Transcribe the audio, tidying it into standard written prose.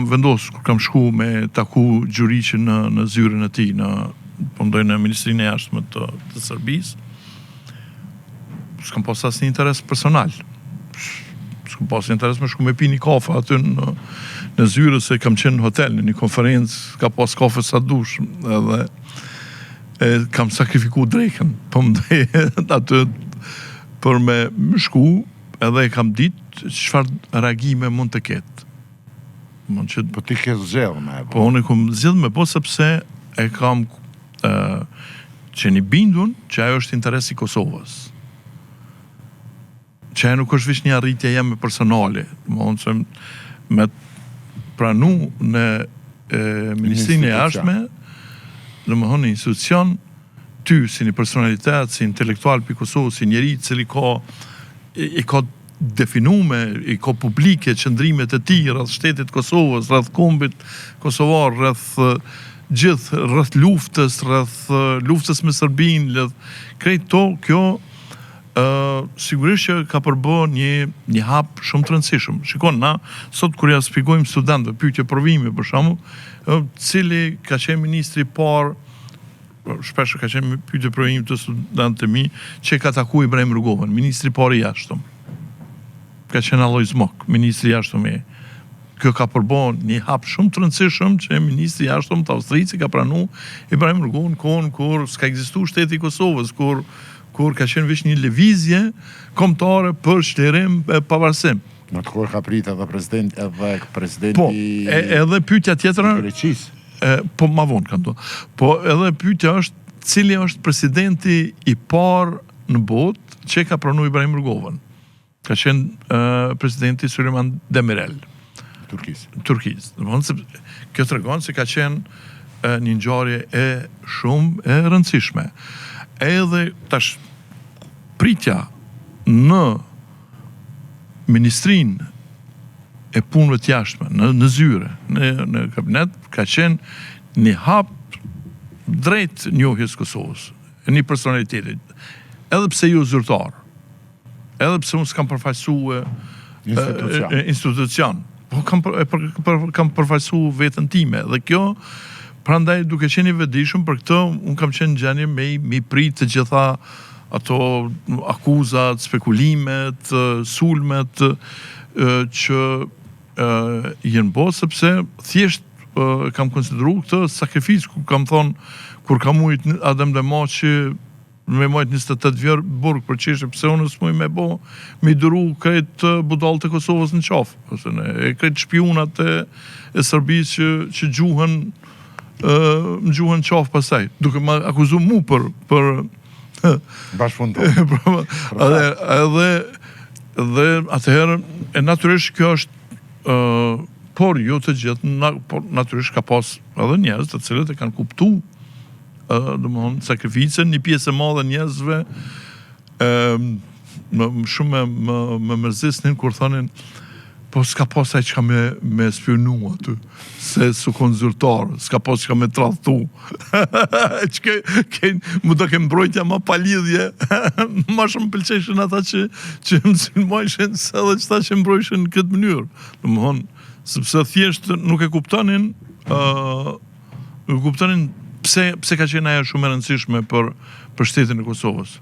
kam vendosur, kur kam shku me taku gjuriqin në zyrën e tij, po ndoj në Ministrinë e Jashtme të Serbisë, s'kam pas asnjë interes personal. S'kam pas interes me shku me pi një kafe aty në zyrë, se kam qenë në hotel, në një konferencë, ka pas kafe sa dush, edhe kam sakrifiku drekën, po mdej aty për me shku, edhe kam ditë çfarë reagime mund të ketë. Po ti ke zgjedhur me e po? Po unë kam zgjedhur me po sepse e kam qeni bindun që ajo është interesi i Kosovës. Që ajo nuk është veç një arritje jeme personale, me pranu në Ministrinë e Jashtme, domethënë një institucion, ty si një personalitet, si intelektual për Kosovës, si njeri cili i ka definume, i ka publike qëndrimet e tij rreth shtetit Kosovës, rreth kombit kosovar, rreth luftës, rreth luftës me Serbinë, krejt kjo sigurisht që ka përbë një hap shumë të rëndësishëm. Shikon, na sot kur ja shpjegojmë studentëve pyetje provimi për shembull, cili ka qenë ministri i parë, shpesh ka qenë pyetje provimi të studentëve mi, që ka takuar Ibrahim Rugovën, ministri i parë i jashtëm. Ka qenë Alloj Zmok, ministri i jashtëm. Kjo ka përbën një hap shumë të rëndësishëm që ministri i jashtëm të Austrisë ka pranuar Ibrahim Rugovën kohën kur s'ka ekzistuar shteti i Kosovës, kur ka qenë veç një lëvizje kombëtare për çlirim e pavarësim. Në të kohë ka prit edhe presidenti... Po, edhe pyetja tjetër... Greqisë. Po, ma vonë kam do. Po, edhe pyetja është, cili është presidenti i parë në botë që ka pranuar Ibrahim Rugovën? Ka qenë presidenti Sulejman Demirel. Turkisë. Kjo tregon se ka qenë një ngjarje shumë e rëndësishme. Edhe tash pritja në Ministrinë e Punëve të Jashtme, në zyre, në kabinet, ka qenë një hap drejt njohjes Kosovës, një personalitetit. Edhe pse jo zyrtar, edhe pse unë s'kam përfaqësuar institucion, po kam përfaqësuar veten time, dhe kjo prandaj duke qenë i vetëdijshëm për këtë, unë kam qenë në gjendje me prit të gjitha ato akuzat, spekulimet, sulmet që jenë bo, sepse thjesht kam konsideru këtë sakrificë, kur kam thonë, kur kam ujt Adem Demaçi me majt 28 vjerë burg për qeshe, pse unë s'muj me bo, me i duru krejt budal të Kosovës në qafë, krejt shpionat e Serbisë që gjuhën më gjuhën qafë pasaj, duke më akuzu mu për bashkëpunëtor. Edhe atëherë, e natyrisht kjo është, por jo të gjithë, natyrisht ka pas edhe njerëz të cilët e kanë kuptu sakrificën, një pjesë e madhe njerëzve shumë më mërzisnin kur thonin po s'ka pas ai që ka me spionu aty, se su konzultar, s'ka pas që ka me tradhtu. Mu do ke mbrojtja ma palidhje, ma shumë pëlqeshin ata që më sulmojshin, se edhe qëta që mbrojshin në këtë mënyrë. Domethënë, sepse thjesht nuk e kuptonin, pse ka qenë ajo shumë e rëndësishme për shtetin e Kosovës.